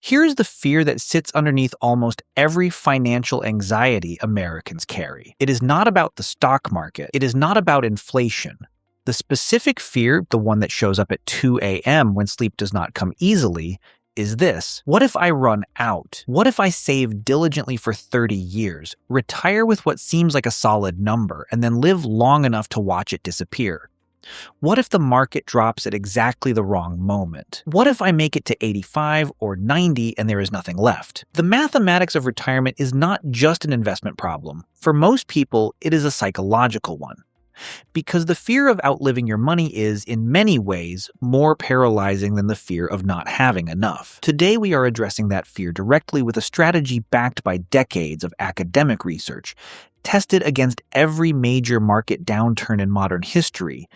Here's the fear that sits underneath almost every financial anxiety Americans carry. It is not about the stock market. It is not about inflation. The specific fear, the one that shows up at 2 a.m. when sleep does not come easily, is this. What if I run out? What if I save diligently for 30 years, retire with what seems like a solid number, and then live long enough to watch it disappear? What if the market drops at exactly the wrong moment? What if I make it to 85 or 90 and there is nothing left? The mathematics of retirement is not just an investment problem. For most people, it is a psychological one. Because the fear of outliving your money is, in many ways, more paralyzing than the fear of not having enough. Today, we are addressing that fear directly with a strategy backed by decades of academic research, tested against every major market downturn in modern history,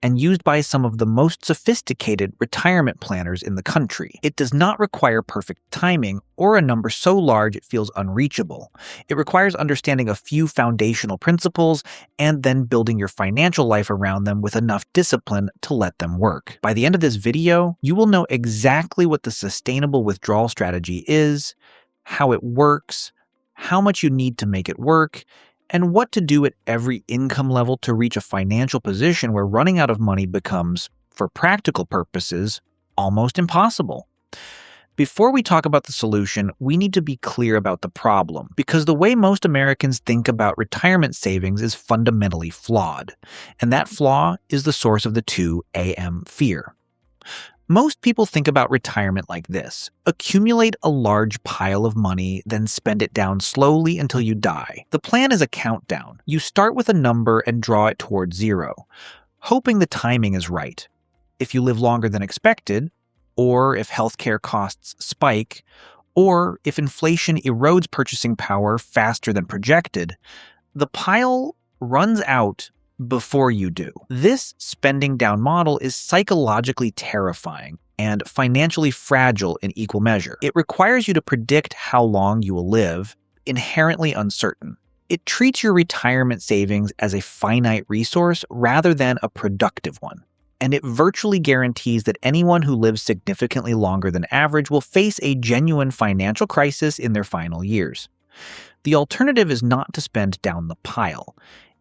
and used by some of the most sophisticated retirement planners in the country. It does not require perfect timing or a number so large it feels unreachable. It requires understanding a few foundational principles and then building your financial life around them with enough discipline to let them work. By the end of this video, you will know exactly what the sustainable withdrawal strategy is, how it works, how much you need to make it work, and what to do at every income level to reach a financial position where running out of money becomes, for practical purposes, almost impossible. Before we talk about the solution, we need to be clear about the problem, because the way most Americans think about retirement savings is fundamentally flawed, and that flaw is the source of the 2 a.m. fear. Most people think about retirement like this. Accumulate a large pile of money, then spend it down slowly until you die. The plan is a countdown. You start with a number and draw it towards zero, hoping the timing is right. If you live longer than expected, or if healthcare costs spike, or if inflation erodes purchasing power faster than projected, the pile runs out before you do. This spending down model is psychologically terrifying and financially fragile in equal measure. It requires you to predict how long you will live, inherently uncertain. It treats your retirement savings as a finite resource rather than a productive one. And it virtually guarantees that anyone who lives significantly longer than average will face a genuine financial crisis in their final years. The alternative is not to spend down the pile.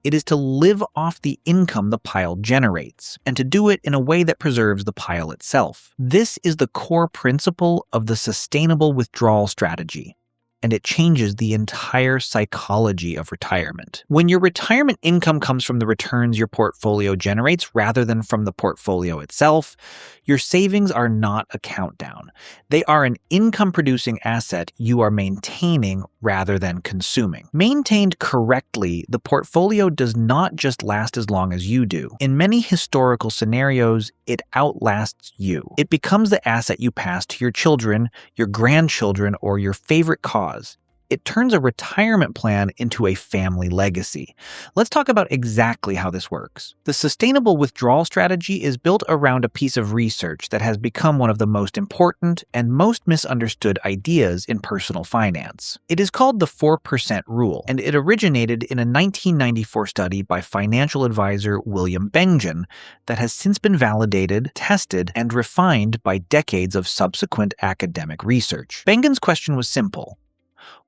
It is to live off the income the pile generates, and to do it in a way that preserves the pile itself. This is the core principle of the sustainable withdrawal strategy, and it changes the entire psychology of retirement. When your retirement income comes from the returns your portfolio generates rather than from the portfolio itself, your savings are not a countdown. They are an income-producing asset you are maintaining rather than consuming. Maintained correctly, the portfolio does not just last as long as you do. In many historical scenarios, it outlasts you. It becomes the asset you pass to your children, your grandchildren, or your favorite cause. It turns a retirement plan into a family legacy. Let's talk about exactly how this works. The sustainable withdrawal strategy is built around a piece of research that has become one of the most important and most misunderstood ideas in personal finance. It is called the 4% rule, and it originated in a 1994 study by financial advisor William Bengen that has since been validated, tested, and refined by decades of subsequent academic research. Bengen's question was simple.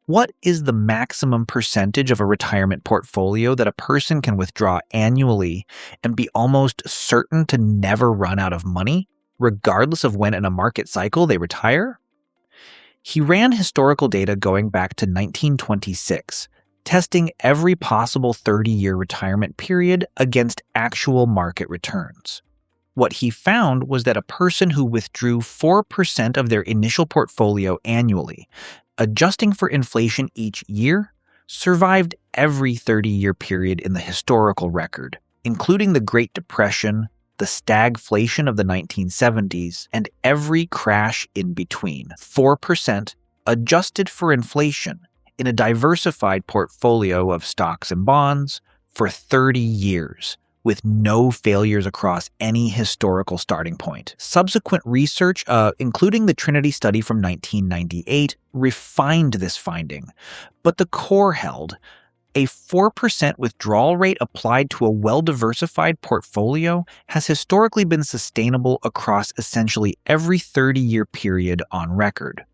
What is the maximum percentage of a retirement portfolio that a person can withdraw annually and be almost certain to never run out of money, regardless of when in a market cycle they retire? He ran historical data going back to 1926, testing every possible 30-year retirement period against actual market returns. What he found was that a person who withdrew 4% of their initial portfolio annually, adjusting for inflation each year, survived every 30-year period in the historical record, including the Great Depression, the stagflation of the 1970s, and every crash in between. 4% adjusted for inflation in a diversified portfolio of stocks and bonds for 30 years, with no failures across any historical starting point. Subsequent research, including the Trinity study from 1998, refined this finding, but the core held a 4% withdrawal rate applied to a well-diversified portfolio has historically been sustainable across essentially every 30-year period on record.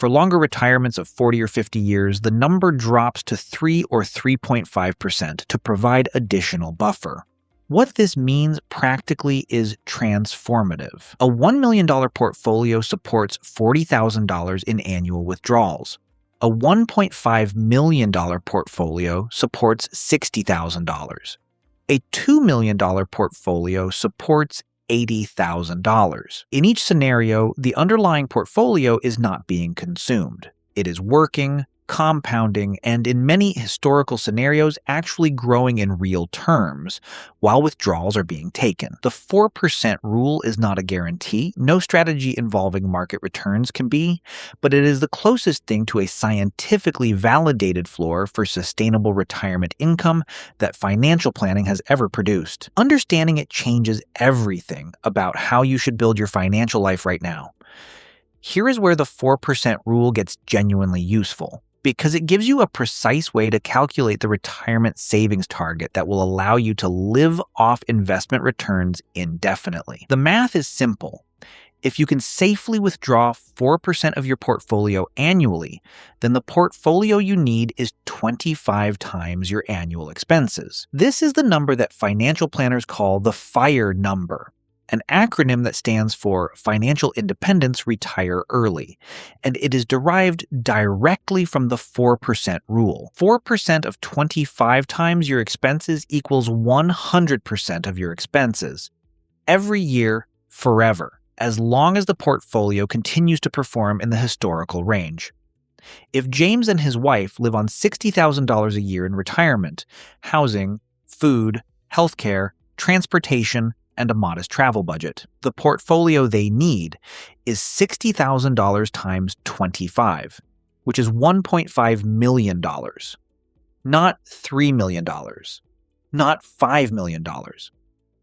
For longer retirements of 40 or 50 years, the number drops to 3 or 3.5% to provide additional buffer. What this means practically is transformative. A $1 million portfolio supports $40,000 in annual withdrawals. A $1.5 million portfolio supports $60,000. A $2 million portfolio supports $80,000. In each scenario, the underlying portfolio is not being consumed. It is working, compounding, and in many historical scenarios, actually growing in real terms while withdrawals are being taken. The 4% rule is not a guarantee. No strategy involving market returns can be, but it is the closest thing to a scientifically validated floor for sustainable retirement income that financial planning has ever produced. Understanding it changes everything about how you should build your financial life right now. Here is where the 4% rule gets genuinely useful, because it gives you a precise way to calculate the retirement savings target that will allow you to live off investment returns indefinitely. The math is simple. If you can safely withdraw 4% of your portfolio annually, then the portfolio you need is 25 times your annual expenses. This is the number that financial planners call the FIRE number, an acronym that stands for Financial Independence Retire Early, and it is derived directly from the 4% rule. 4% of 25 times your expenses equals 100% of your expenses. Every year, forever, as long as the portfolio continues to perform in the historical range. If James and his wife live on $60,000 a year in retirement, housing, food, healthcare, transportation, and a modest travel budget, the portfolio they need is $60,000 times 25, which is $1.5 million. Not $3 million. Not $5 million.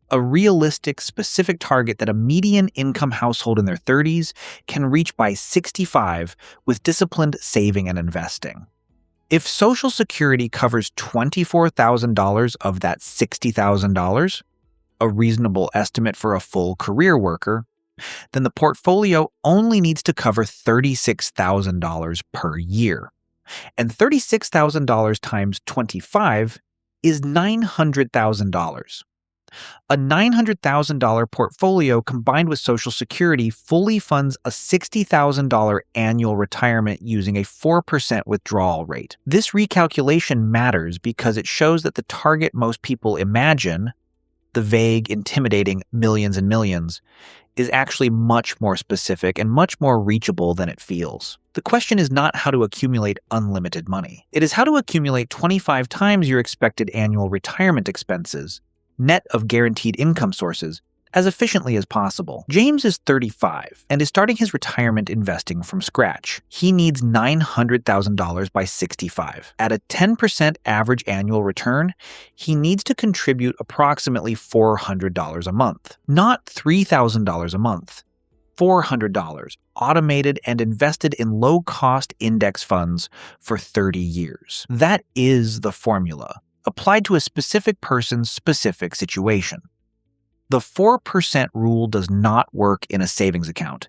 A realistic, specific target that a median income household in their 30s can reach by 65 with disciplined saving and investing. If Social Security covers $24,000 of that $60,000, a reasonable estimate for a full career worker, then the portfolio only needs to cover $36,000 per year. And $36,000 times 25 is $900,000. A $900,000 portfolio combined with Social Security fully funds a $60,000 annual retirement using a 4% withdrawal rate. This recalculation matters because it shows that the target most people imagine, the vague, intimidating millions and millions, is actually much more specific and much more reachable than it feels. The question is not how to accumulate unlimited money. It is how to accumulate 25 times your expected annual retirement expenses, net of guaranteed income sources, as efficiently as possible. James is 35 and is starting his retirement investing from scratch. He needs $900,000 by 65. At a 10% average annual return, he needs to contribute approximately $400 a month. Not $3,000 a month. $400, automated and invested in low-cost index funds for 30 years. That is the formula, applied to a specific person's specific situation. The 4% rule does not work in a savings account.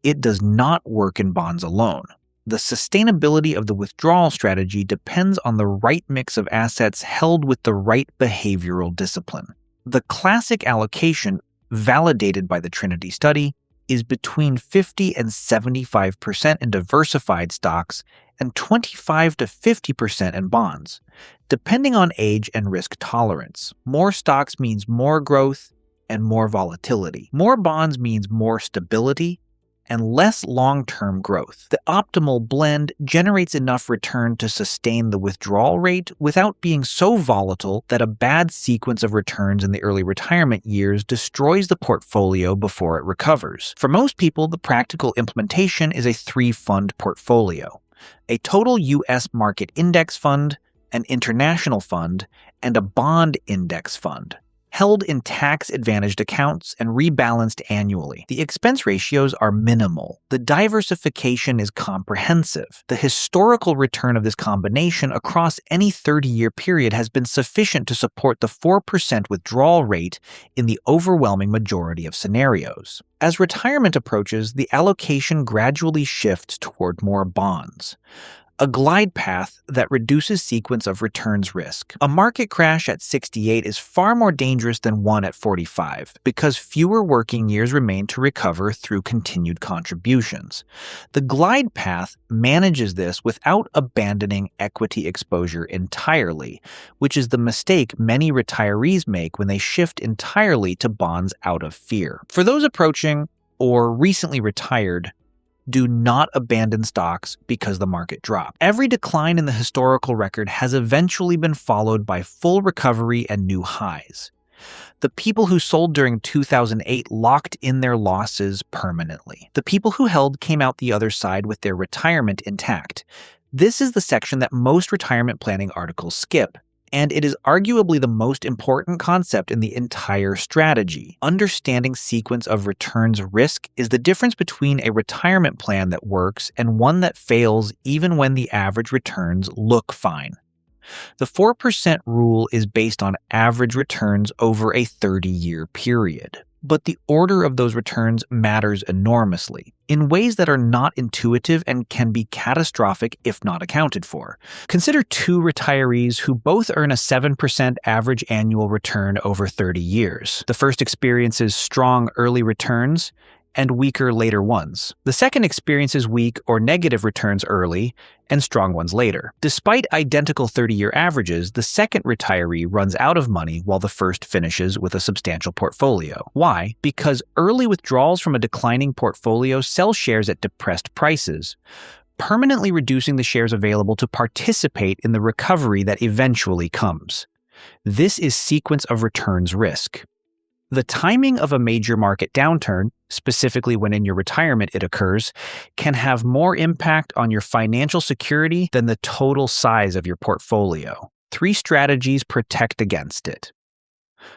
It does not work in bonds alone. The sustainability of the withdrawal strategy depends on the right mix of assets held with the right behavioral discipline. The classic allocation, validated by the Trinity study, is between 50 and 75% in diversified stocks and 25 to 50% in bonds, depending on age and risk tolerance. More stocks means more growth and more volatility. More bonds means more stability and less long-term growth. The optimal blend generates enough return to sustain the withdrawal rate without being so volatile that a bad sequence of returns in the early retirement years destroys the portfolio before it recovers. For most people, the practical implementation is a 3-fund portfolio: a total U.S. market index fund, an international fund, and a bond index fund. held in tax-advantaged accounts and rebalanced annually. The expense ratios are minimal. The diversification is comprehensive. The historical return of this combination across any 30-year period has been sufficient to support the 4% withdrawal rate in the overwhelming majority of scenarios. As retirement approaches, the allocation gradually shifts toward more bonds, a glide path that reduces sequence of returns risk. A market crash at 68 is far more dangerous than one at 45 because fewer working years remain to recover through continued contributions. The glide path manages this without abandoning equity exposure entirely, which is the mistake many retirees make when they shift entirely to bonds out of fear. For those approaching or recently retired, do not abandon stocks because the market dropped. Every decline in the historical record has eventually been followed by full recovery and new highs. The people who sold during 2008 locked in their losses permanently. The people who held came out the other side with their retirement intact. This is the section that most retirement planning articles skip, and it is arguably the most important concept in the entire strategy. Understanding sequence of returns risk is the difference between a retirement plan that works and one that fails even when the average returns look fine. The 4% rule is based on average returns over a 30-year period. But the order of those returns matters enormously, in ways that are not intuitive and can be catastrophic if not accounted for. Consider two retirees who both earn a 7% average annual return over 30 years. The first experiences strong early returns and weaker later ones. The second experiences weak or negative returns early and strong ones later. Despite identical 30-year averages, the second retiree runs out of money while the first finishes with a substantial portfolio. Why? Because early withdrawals from a declining portfolio sell shares at depressed prices, permanently reducing the shares available to participate in the recovery that eventually comes. This is sequence of returns risk. The timing of a major market downturn, specifically when in your retirement it occurs, can have more impact on your financial security than the total size of your portfolio. 3 strategies protect against it.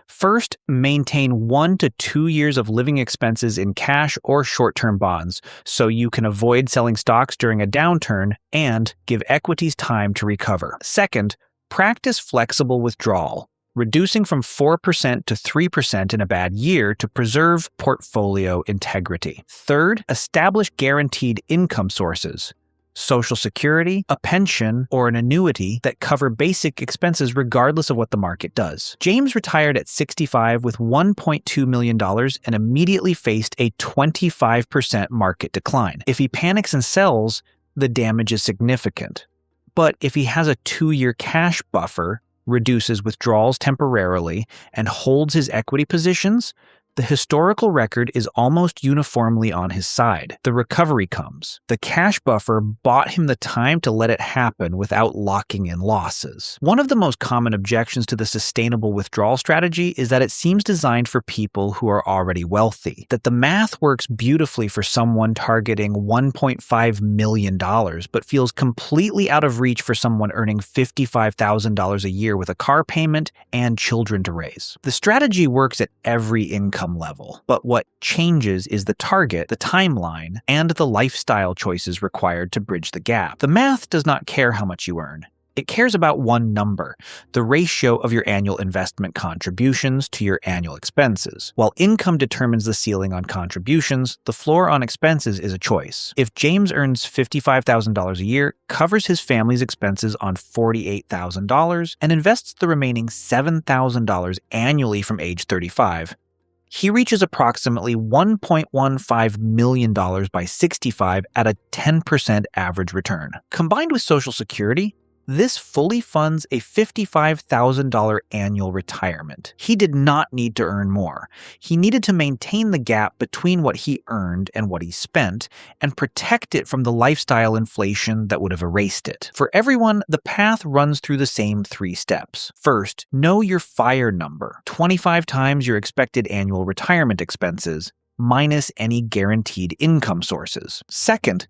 First, maintain 1 to 2 years of living expenses in cash or short-term bonds so you can avoid selling stocks during a downturn and give equities time to recover. Second, practice flexible withdrawal, reducing from 4% to 3% in a bad year to preserve portfolio integrity. Third, establish guaranteed income sources, Social Security, a pension, or an annuity that cover basic expenses regardless of what the market does. James retired at 65 with $1.2 million and immediately faced a 25% market decline. If he panics and sells, the damage is significant. But if he has a 2-year cash buffer, reduces withdrawals temporarily, and holds his equity positions, the historical record is almost uniformly on his side. The recovery comes. The cash buffer bought him the time to let it happen without locking in losses. One of the most common objections to the sustainable withdrawal strategy is that it seems designed for people who are already wealthy, that the math works beautifully for someone targeting $1.5 million, but feels completely out of reach for someone earning $55,000 a year with a car payment and children to raise. The strategy works at every income level, but what changes is the target, the timeline, and the lifestyle choices required to bridge the gap. The math does not care how much you earn. It cares about one number, the ratio of your annual investment contributions to your annual expenses. While income determines the ceiling on contributions, the floor on expenses is a choice. If James earns $55,000 a year, covers his family's expenses on $48,000, and invests the remaining $7,000 annually from age 35, he reaches approximately $1.15 million by 65 at a 10% average return. Combined with Social Security, this fully funds a $55,000 annual retirement. He did not need to earn more. He needed to maintain the gap between what he earned and what he spent and protect it from the lifestyle inflation that would have erased it. For everyone, the path runs through the same 3 steps. First, know your FIRE number, 25 times your expected annual retirement expenses, minus any guaranteed income sources. Second,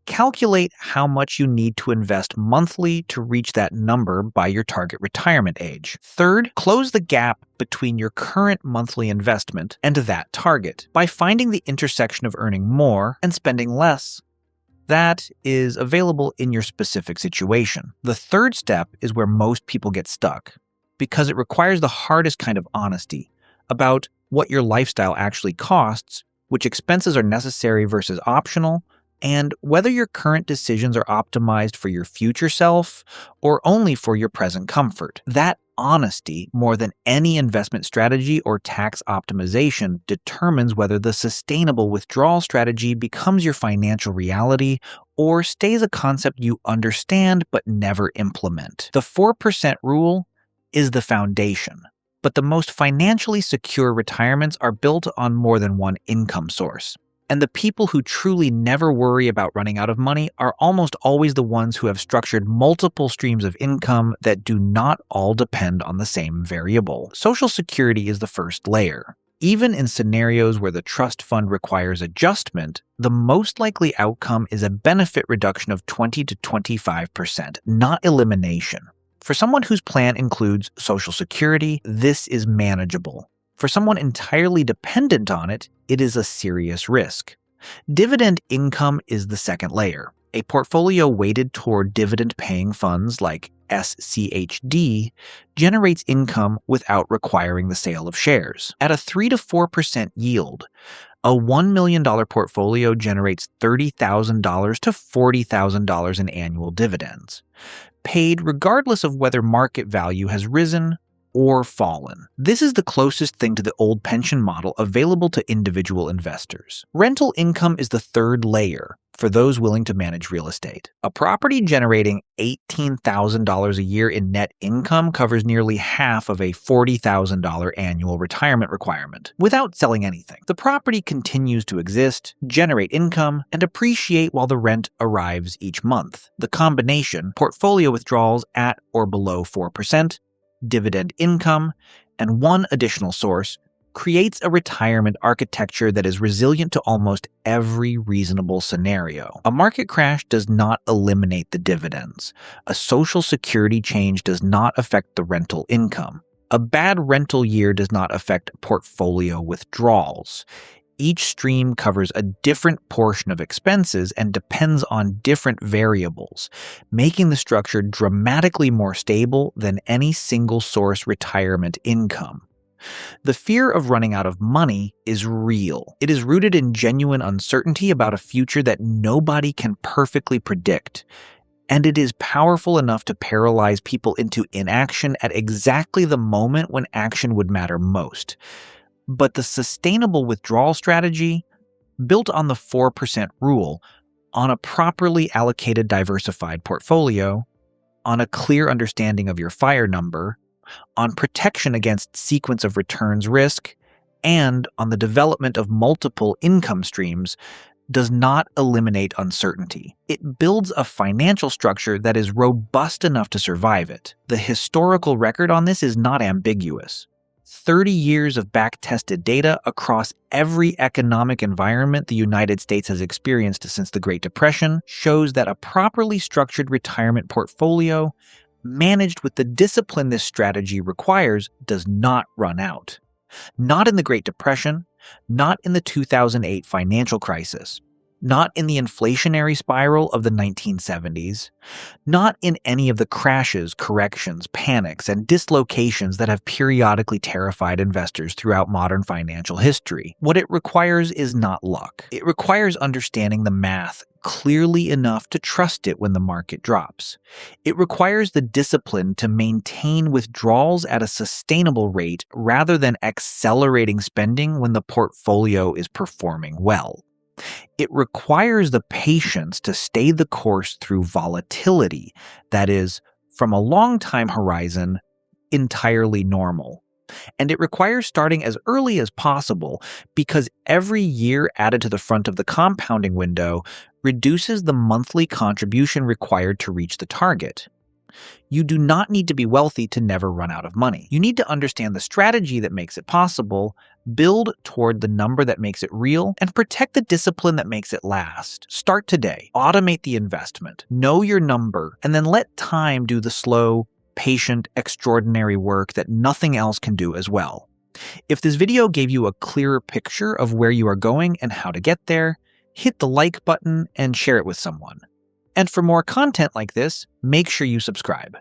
Calculate how much you need to invest monthly to reach that number by your target retirement age. Third, close the gap between your current monthly investment and that target by finding the intersection of earning more and spending less that is available in your specific situation. The third step is where most people get stuck because it requires the hardest kind of honesty about what your lifestyle actually costs, which expenses are necessary versus optional, and whether your current decisions are optimized for your future self or only for your present comfort. That honesty, more than any investment strategy or tax optimization, determines whether the sustainable withdrawal strategy becomes your financial reality or stays a concept you understand but never implement. The 4% rule is the foundation, but the most financially secure retirements are built on more than one income source. And the people who truly never worry about running out of money are almost always the ones who have structured multiple streams of income that do not all depend on the same variable. Social Security is the first layer. Even in scenarios where the trust fund requires adjustment, the most likely outcome is a benefit reduction of 20 to 25%, not elimination. For someone whose plan includes Social Security, this is manageable. For someone entirely dependent on it, it is a serious risk. Dividend income is the second layer. A portfolio weighted toward dividend-paying funds like SCHD generates income without requiring the sale of shares. At a 3 to 4% yield, a $1 million portfolio generates $30,000 to $40,000 in annual dividends, paid regardless of whether market value has risen or fallen. This is the closest thing to the old pension model available to individual investors. Rental income is the third layer for those willing to manage real estate. A property generating $18,000 a year in net income covers nearly half of a $40,000 annual retirement requirement without selling anything. The property continues to exist, generate income, and appreciate while the rent arrives each month. The combination, portfolio withdrawals at or below 4%, dividend income, and one additional source, creates a retirement architecture that is resilient to almost every reasonable scenario. A market crash does not eliminate the dividends. A Social Security change does not affect the rental income. A bad rental year does not affect portfolio withdrawals. Each stream covers a different portion of expenses and depends on different variables, making the structure dramatically more stable than any single source retirement income. The fear of running out of money is real. It is rooted in genuine uncertainty about a future that nobody can perfectly predict, and it is powerful enough to paralyze people into inaction at exactly the moment when action would matter most. But the sustainable withdrawal strategy, built on the 4% rule, on a properly allocated diversified portfolio, on a clear understanding of your FIRE number, on protection against sequence of returns risk, and on the development of multiple income streams, does not eliminate uncertainty. It builds a financial structure that is robust enough to survive it. The historical record on this is not ambiguous. 30 years of back-tested data across every economic environment the United States has experienced since the Great Depression shows that a properly structured retirement portfolio, managed with the discipline this strategy requires, does not run out. Not in the Great Depression, not in the 2008 financial crisis, not in the inflationary spiral of the 1970s, not in any of the crashes, corrections, panics, and dislocations that have periodically terrified investors throughout modern financial history. What it requires is not luck. It requires understanding the math clearly enough to trust it when the market drops. It requires the discipline to maintain withdrawals at a sustainable rate rather than accelerating spending when the portfolio is performing well. It requires the patience to stay the course through volatility that is, from a long time horizon, entirely normal. And it requires starting as early as possible because every year added to the front of the compounding window reduces the monthly contribution required to reach the target. You do not need to be wealthy to never run out of money. You need to understand the strategy that makes it possible, Build toward the number that makes it real and protect the discipline that makes it last. Start today. Automate the investment. Know your number, and then let time do the slow, patient, extraordinary work that nothing else can do as well. If this video gave you a clearer picture of where you are going and how to get there, hit the like button and share it with someone. And for more content like this, make sure you subscribe.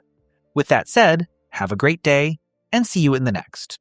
With that said, have a great day and see you in the next.